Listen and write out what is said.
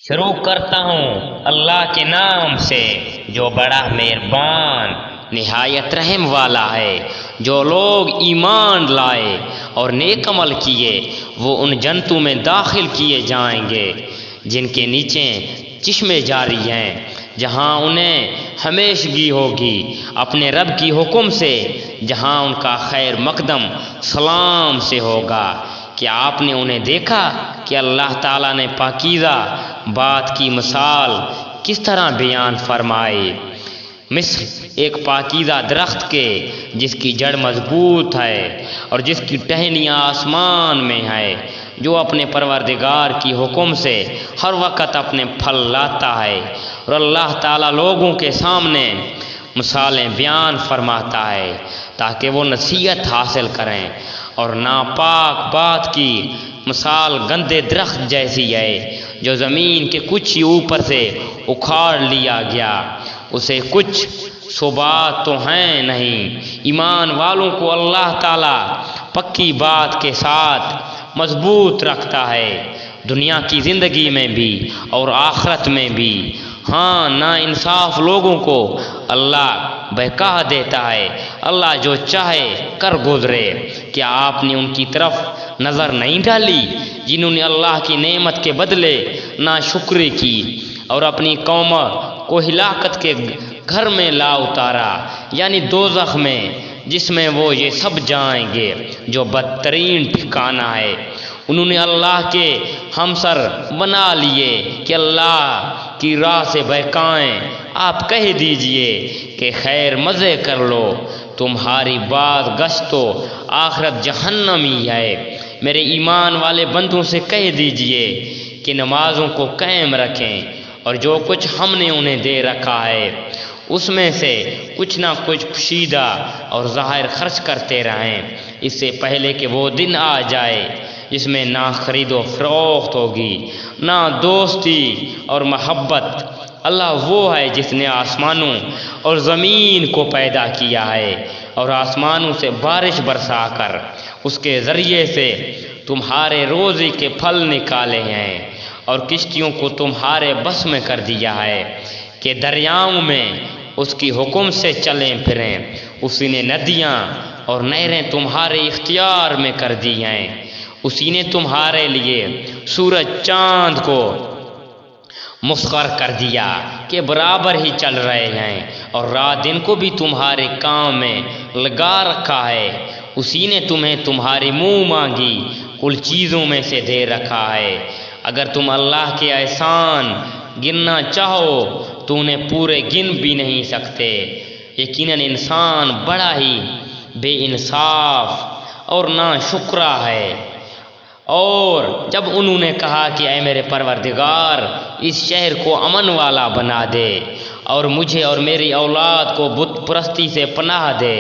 شروع کرتا ہوں اللہ کے نام سے جو بڑا مہربان نہایت رحم والا ہے۔ جو لوگ ایمان لائے اور نیک عمل کیے وہ ان جنتوں میں داخل کیے جائیں گے جن کے نیچے چشمے جاری ہیں، جہاں انہیں ہمیشگی ہوگی اپنے رب کی حکم سے، جہاں ان کا خیر مقدم سلام سے ہوگا۔ کیا آپ نے انہیں دیکھا کہ اللہ تعالیٰ نے پاکیزہ بات کی مثال کس طرح بیان فرمائی؟ مثل ایک پاکیزہ درخت کے جس کی جڑ مضبوط ہے اور جس کی ٹہنیاں آسمان میں ہے، جو اپنے پروردگار کی حکم سے ہر وقت اپنے پھل لاتا ہے، اور اللہ تعالیٰ لوگوں کے سامنے مثالیں بیان فرماتا ہے تاکہ وہ نصیحت حاصل کریں۔ اور ناپاک بات کی مثال گندے درخت جیسی ہے جو زمین کے کچھ ہی اوپر سے اکھاڑ لیا گیا، اسے کچھ ثبات تو ہیں نہیں۔ ایمان والوں کو اللہ تعالیٰ پکی بات کے ساتھ مضبوط رکھتا ہے، دنیا کی زندگی میں بھی اور آخرت میں بھی۔ ہاں، نا انصاف لوگوں کو اللہ بہکا دیتا ہے، اللہ جو چاہے کر گزرے۔ کیا آپ نے ان کی طرف نظر نہیں ڈالی جنہوں نے اللہ کی نعمت کے بدلے ناشکری کی اور اپنی قوم کو ہلاکت کے گھر میں لا اتارا، یعنی دوزخ میں، جس میں وہ یہ سب جائیں گے جو بدترین ٹھکانہ ہے۔ انہوں نے اللہ کے ہمسر بنا لیے کہ اللہ کی راہ سے بہکائیں۔ آپ کہہ دیجئے کہ خیر مزے کر لو، تمہاری بات گشت و آخرت جہنم ہی ہے۔ میرے ایمان والے بندوں سے کہہ دیجئے کہ نمازوں کو قائم رکھیں اور جو کچھ ہم نے انہیں دے رکھا ہے اس میں سے کچھ نہ کچھ پوشیدہ اور ظاہر خرچ کرتے رہیں، اس سے پہلے کہ وہ دن آ جائے جس میں نہ خرید و فروخت ہوگی، نہ دوستی اور محبت۔ اللہ وہ ہے جس نے آسمانوں اور زمین کو پیدا کیا ہے اور آسمانوں سے بارش برسا کر اس کے ذریعے سے تمہارے روزی کے پھل نکالے ہیں، اور کشتیوں کو تمہارے بس میں کر دیا ہے کہ دریاؤں میں اس کی حکم سے چلیں پھریں۔ اسی نے ندیاں اور نہریں تمہارے اختیار میں کر دی ہیں، اسی نے تمہارے لیے سورج چاند کو مسخر کر دیا کہ برابر ہی چل رہے ہیں، اور رات دن کو بھی تمہارے کام میں لگا رکھا ہے۔ اسی نے تمہیں تمہاری منہ مانگی کل چیزوں میں سے دے رکھا ہے۔ اگر تم اللہ کے احسان گننا چاہو تو انہیں پورے گن بھی نہیں سکتے۔ یقیناً انسان بڑا ہی بے انصاف اور ناشکرا ہے۔ اور جب انہوں نے کہا کہ اے میرے پروردگار، اس شہر کو امن والا بنا دے اور مجھے اور میری اولاد کو بت پرستی سے پناہ دے،